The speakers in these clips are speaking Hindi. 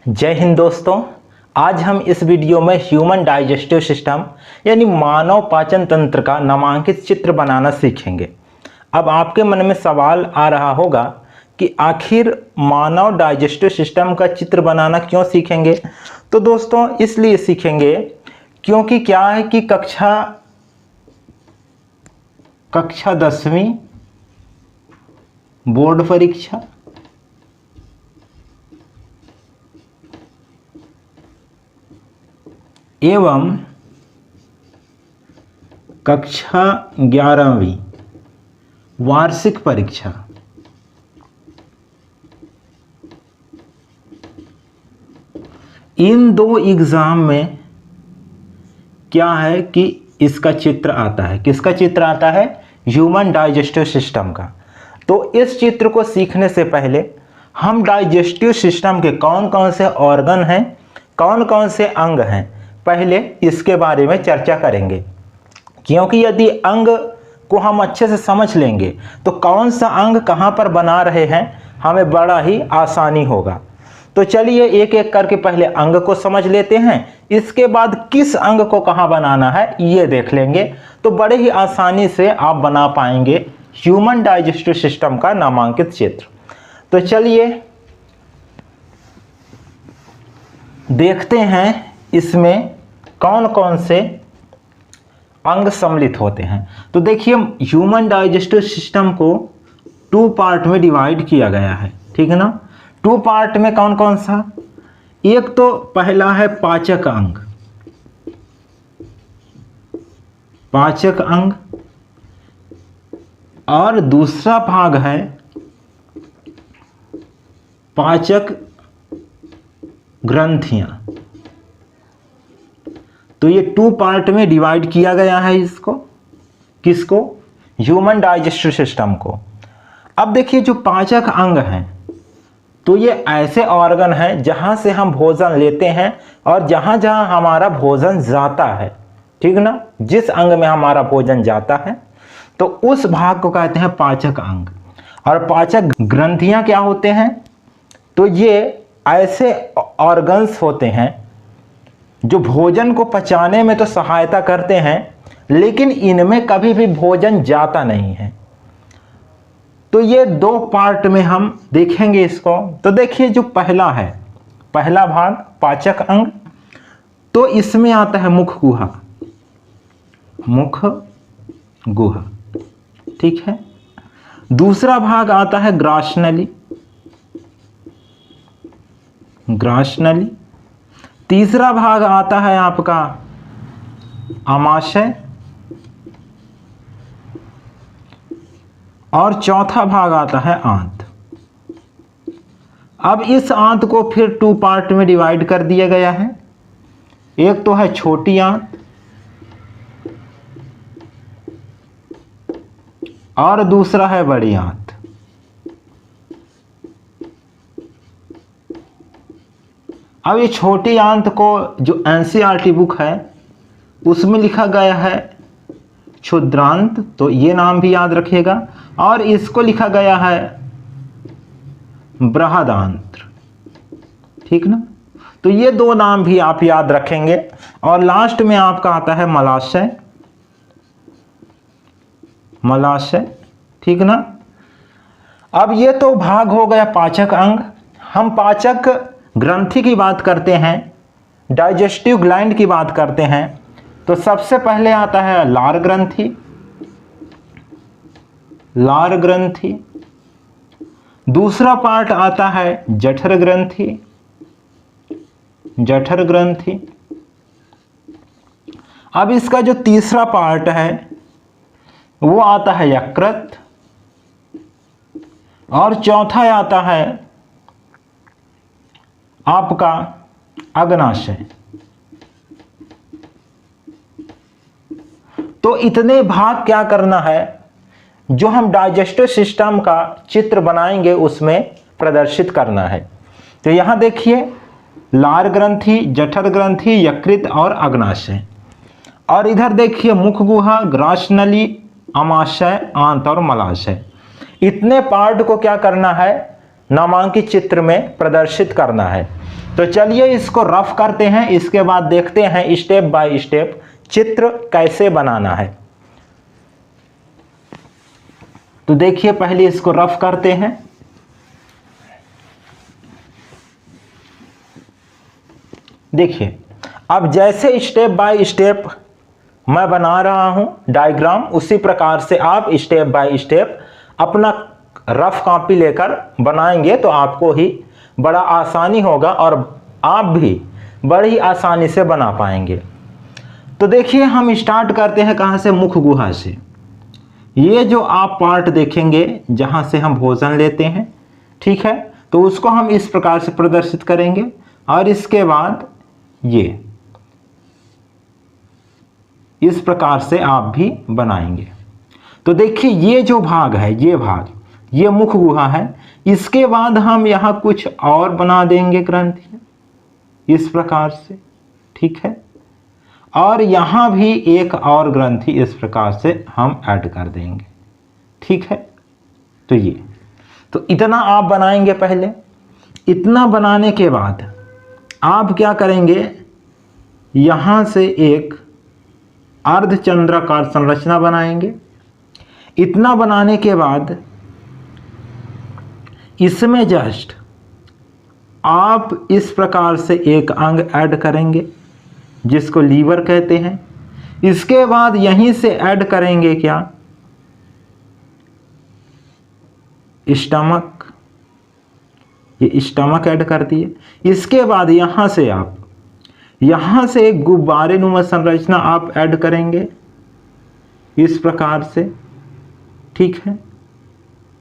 जय हिंद दोस्तों। आज हम इस वीडियो में ह्यूमन डाइजेस्टिव सिस्टम यानी मानव पाचन तंत्र का नामांकित चित्र बनाना सीखेंगे। अब आपके मन में सवाल आ रहा होगा कि आखिर मानव डाइजेस्टिव सिस्टम का चित्र बनाना क्यों सीखेंगे। तो दोस्तों इसलिए सीखेंगे क्योंकि क्या है कि कक्षा 10वीं बोर्ड परीक्षा एवं कक्षा 11वीं वार्षिक परीक्षा इन दो एग्जाम में क्या है कि इसका चित्र आता है। किसका चित्र आता है? ह्यूमन डाइजेस्टिव सिस्टम का। तो इस चित्र को सीखने से पहले हम डाइजेस्टिव सिस्टम के कौन कौन से ऑर्गन हैं, कौन कौन से अंग हैं, पहले इसके बारे में चर्चा करेंगे। क्योंकि यदि अंग को हम अच्छे से समझ लेंगे तो कौन सा अंग कहाँ पर बना रहे हैं हमें बड़ा ही आसानी होगा। तो चलिए एक एक करके पहले अंग को समझ लेते हैं, इसके बाद किस अंग को कहाँ बनाना है ये देख लेंगे। तो बड़े ही आसानी से आप बना पाएंगे ह्यूमन डाइजेस्टिव सिस्टम का नामांकित चित्र। तो चलिए देखते हैं इसमें कौन कौन से अंग सम्मिलित होते हैं। तो देखिए ह्यूमन डाइजेस्टिव सिस्टम को 2 पार्ट में डिवाइड किया गया है, ठीक है ना। 2 पार्ट में कौन कौन सा? एक तो पहला है पाचक अंग, पाचक अंग, और दूसरा भाग है पाचक ग्रंथियां। तो ये 2 पार्ट में डिवाइड किया गया है इसको। किसको? ह्यूमन डाइजेस्टिव सिस्टम को। अब देखिए जो पाचक अंग हैं तो ये ऐसे ऑर्गन हैं जहां से हम भोजन लेते हैं और जहां जहां हमारा भोजन जाता है, ठीक ना। जिस अंग में हमारा भोजन जाता है तो उस भाग को कहते हैं पाचक अंग। और पाचक ग्रंथियां क्या होते हैं? तो ये ऐसे ऑर्गन्स होते हैं जो भोजन को पचाने में तो सहायता करते हैं लेकिन इनमें कभी भी भोजन जाता नहीं है। तो ये 2 पार्ट में हम देखेंगे इसको। तो देखिए जो पहला है, पहला भाग पाचक अंग, तो इसमें आता है मुख गुहा, मुख गुहा, ठीक है। दूसरा भाग आता है ग्रासनली, ग्रासनली। तीसरा भाग आता है आपका आमाशय, और चौथा भाग आता है आंत। अब इस आंत को फिर 2 पार्ट में डिवाइड कर दिया गया है। एक तो है छोटी आंत और दूसरा है बड़ी आंत। अब ये छोटी आंत को जो एनसीईआरटी बुक है उसमें लिखा गया है क्षुद्रांत, तो ये नाम भी याद रखिएगा। और इसको लिखा गया है बृहदांत्र, ठीक ना। तो ये 2 नाम भी आप याद रखेंगे। और लास्ट में आपका आता है मलाशय, मलाशय, ठीक ना। अब ये तो भाग हो गया पाचक अंग। हम पाचक ग्रंथि की बात करते हैं, डाइजेस्टिव ग्लैंड की बात करते हैं। तो सबसे पहले आता है लार ग्रंथि, लार ग्रंथि। दूसरा पार्ट आता है जठर ग्रंथि, जठर ग्रंथि। अब इसका जो तीसरा पार्ट है वो आता है यकृत, और चौथा आता है आपका अग्नाशय। तो इतने भाग क्या करना है जो हम डाइजेस्टिव सिस्टम का चित्र बनाएंगे उसमें प्रदर्शित करना है। तो यहां देखिए लार ग्रंथि, जठर ग्रंथि, यकृत और अग्नाशय। और इधर देखिए मुख गुहा, ग्रासनली, आमाशय, आंत और मलाशय। इतने पार्ट को क्या करना है? नामांकित चित्र में प्रदर्शित करना है। तो चलिए इसको रफ करते हैं, इसके बाद देखते हैं स्टेप बाय स्टेप चित्र कैसे बनाना है। तो देखिए पहले इसको रफ करते हैं। देखिए अब जैसे स्टेप बाय स्टेप मैं बना रहा हूं डायग्राम, उसी प्रकार से आप स्टेप बाय स्टेप अपना रफ कॉपी लेकर बनाएंगे तो आपको ही बड़ा आसानी होगा और आप भी बड़ी आसानी से बना पाएंगे। तो देखिए हम स्टार्ट करते हैं कहाँ से, मुख गुहा से। ये जो आप पार्ट देखेंगे जहाँ से हम भोजन लेते हैं, ठीक है, तो उसको हम इस प्रकार से प्रदर्शित करेंगे और इसके बाद ये इस प्रकार से आप भी बनाएंगे। तो देखिए ये जो भाग है, ये भाग, ये मुख गुहा है। इसके बाद हम यहाँ कुछ और बना देंगे ग्रंथियाँ इस प्रकार से, ठीक है, और यहाँ भी एक और ग्रंथि इस प्रकार से हम ऐड कर देंगे, ठीक है। तो इतना आप बनाएंगे पहले। इतना बनाने के बाद आप क्या करेंगे, यहाँ से एक अर्धचंद्राकार संरचना बनाएंगे। इतना बनाने के बाद इसमें जस्ट आप इस प्रकार से एक अंग ऐड करेंगे जिसको लीवर कहते हैं। इसके बाद यहीं से ऐड करेंगे क्या, स्टमक, ये स्टमक ऐड कर दिए। इसके बाद यहाँ से आप यहाँ से एक गुब्बारे नुमा संरचना आप ऐड करेंगे इस प्रकार से, ठीक है,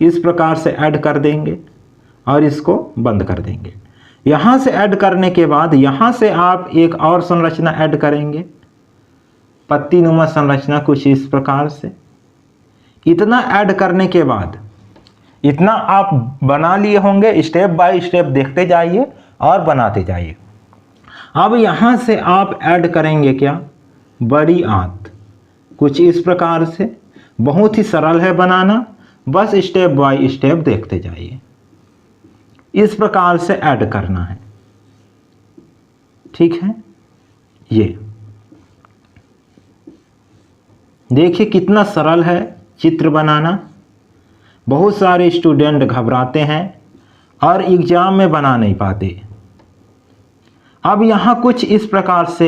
इस प्रकार से ऐड कर देंगे और इसको बंद कर देंगे। यहाँ से ऐड करने के बाद यहाँ से आप एक और संरचना ऐड करेंगे, पत्ती नुमा संरचना कुछ इस प्रकार से। इतना ऐड करने के बाद इतना आप बना लिए होंगे, स्टेप बाय स्टेप देखते जाइए और बनाते जाइए। अब यहाँ से आप ऐड करेंगे क्या, बड़ी आंत, कुछ इस प्रकार से। बहुत ही सरल है बनाना, बस स्टेप बाय स्टेप देखते जाइए। इस प्रकार से ऐड करना है, ठीक है। ये देखिए कितना सरल है चित्र बनाना। बहुत सारे स्टूडेंट घबराते हैं और एग्जाम में बना नहीं पाते। अब यहाँ कुछ इस प्रकार से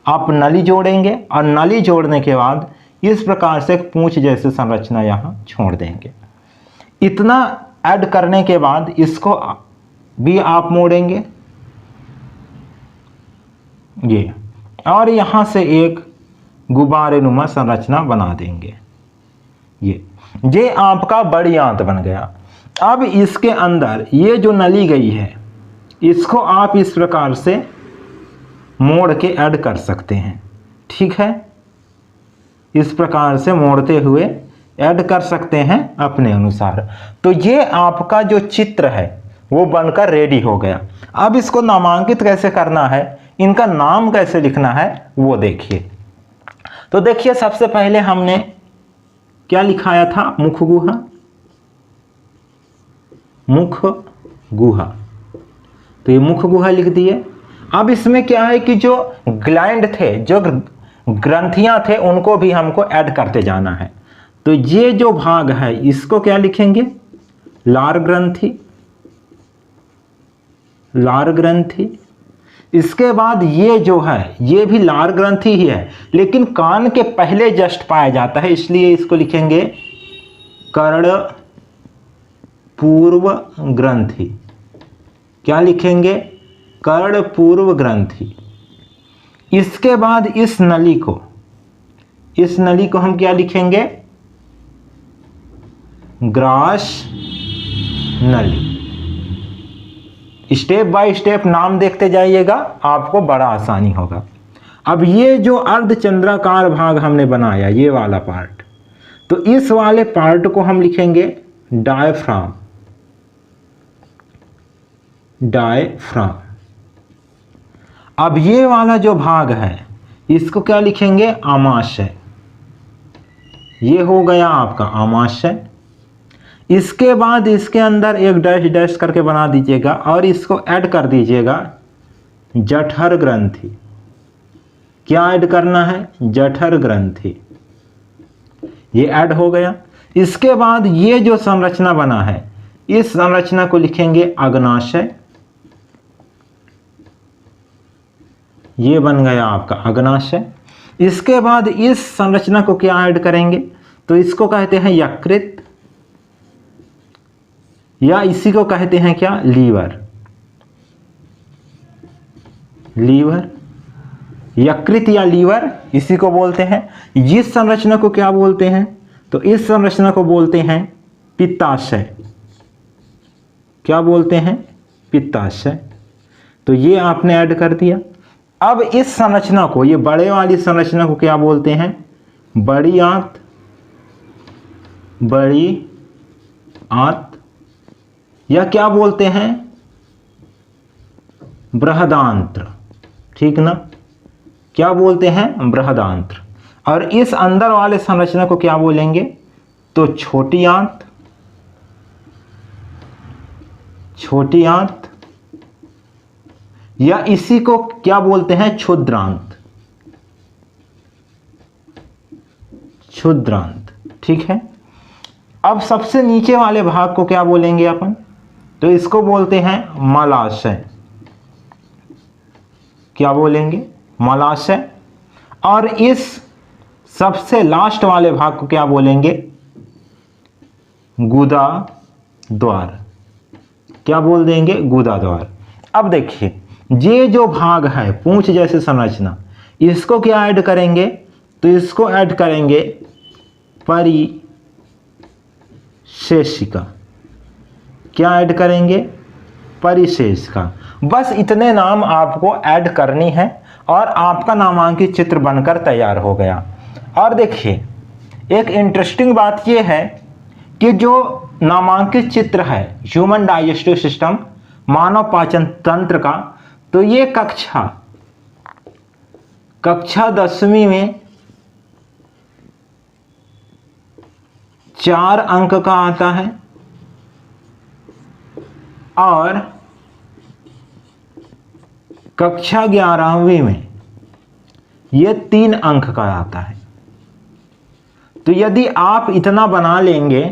आप नली जोड़ेंगे और नली जोड़ने के बाद इस प्रकार से पूंछ जैसे संरचना यहाँ छोड़ देंगे। इतना ऐड करने के बाद इसको भी आप मोड़ेंगे ये, और यहाँ से एक गुब्बारे नुमा संरचना बना देंगे। ये आपका बड़ी आंत बन गया। अब इसके अंदर ये जो नली गई है इसको आप इस प्रकार से मोड़ के ऐड कर सकते हैं, ठीक है। इस प्रकार से मोड़ते हुए ऐड कर सकते हैं अपने अनुसार। तो ये आपका जो चित्र है वो बनकर रेडी हो गया। अब इसको नामांकित कैसे करना है, इनका नाम कैसे लिखना है वो देखिए। तो देखिए सबसे पहले हमने क्या लिखाया था, मुख गुहा, मुख गुहा। तो ये मुख गुहा लिख दिए। अब इसमें क्या है कि जो ग्लैंड थे, जो ग्रंथियां थे, उनको भी हमको ऐड करते जाना है। तो ये जो भाग है इसको क्या लिखेंगे, लार ग्रंथि, लार ग्रंथि। इसके बाद ये जो है ये भी लार ग्रंथि ही है, लेकिन कान के पहले जस्ट पाया जाता है, इसलिए इसको लिखेंगे कर्ण पूर्व ग्रंथि। क्या लिखेंगे, कर्ण पूर्व ग्रंथि। इसके बाद इस नली को हम क्या लिखेंगे, ग्रास नली। स्टेप बाय स्टेप नाम देखते जाइएगा, आपको बड़ा आसानी होगा। अब ये जो अर्धचंद्राकार भाग हमने बनाया, ये वाला पार्ट, तो इस वाले पार्ट को हम लिखेंगे डायफ्राम, डायफ्राम। अब ये वाला जो भाग है इसको क्या लिखेंगे, आमाशय। ये हो गया आपका आमाशय। इसके बाद इसके अंदर एक डैश डैश करके बना दीजिएगा और इसको ऐड कर दीजिएगा जठर ग्रंथि। क्या ऐड करना है? जठर ग्रंथि। ये ऐड हो गया। इसके बाद ये जो संरचना बना है, इस संरचना को लिखेंगे अग्नाशय। ये बन गया आपका अग्नाशय। इसके बाद इस संरचना को क्या ऐड करेंगे? तो इसको कहते हैं यकृत, या इसी को कहते हैं क्या? लीवर। लीवर, यकृत या लीवर इसी को बोलते हैं। इस संरचना को क्या बोलते हैं? तो इस संरचना को बोलते हैं पित्ताशय। क्या बोलते हैं? पित्ताशय। तो ये आपने ऐड कर दिया। अब इस संरचना को, ये बड़े वाली संरचना को क्या बोलते हैं? बड़ी आंत। बड़ी आंत, या क्या बोलते हैं? बृहदांत्र। ठीक ना? क्या बोलते हैं? बृहदांत्र। और इस अंदर वाले संरचना को क्या बोलेंगे? तो छोटी आंत। छोटी आंत, या इसी को क्या बोलते हैं? क्षुद्रांत। क्षुद्रांत। ठीक है। अब सबसे नीचे वाले भाग को क्या बोलेंगे अपन? तो इसको बोलते हैं मलाशय। क्या बोलेंगे? मलाशय। और इस सबसे लास्ट वाले भाग को क्या बोलेंगे? गुदा द्वार। क्या बोल देंगे? गुदा द्वार। अब देखिए, ये जो भाग है पूंछ जैसी संरचना, इसको क्या ऐड करेंगे? तो इसको ऐड करेंगे परिशेषिका। क्या ऐड करेंगे? परिशेषिका। बस इतने नाम आपको ऐड करनी है और आपका नामांकित चित्र बनकर तैयार हो गया। और देखिए, एक इंटरेस्टिंग बात यह है कि जो नामांकित चित्र है ह्यूमन डाइजेस्टिव सिस्टम, मानव पाचन तंत्र का, तो ये कक्षा 10वीं में 4 अंक का आता है और कक्षा 11वीं में ये 3 अंक का आता है। तो यदि आप इतना बना लेंगे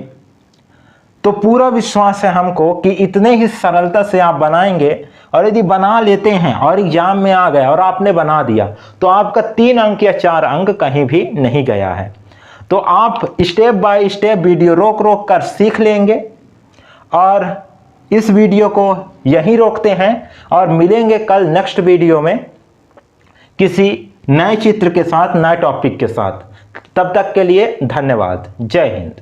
तो पूरा विश्वास है हमको कि इतने ही सरलता से आप बनाएंगे। और यदि बना लेते हैं और एग्जाम में आ गया और आपने बना दिया तो आपका 3 अंक या 4 अंक कहीं भी नहीं गया है। तो आप स्टेप बाय स्टेप वीडियो रोक रोक कर सीख लेंगे। और इस वीडियो को यहीं रोकते हैं और मिलेंगे कल नेक्स्ट वीडियो में किसी नए चित्र के साथ, नए टॉपिक के साथ। तब तक के लिए धन्यवाद। जय हिंद।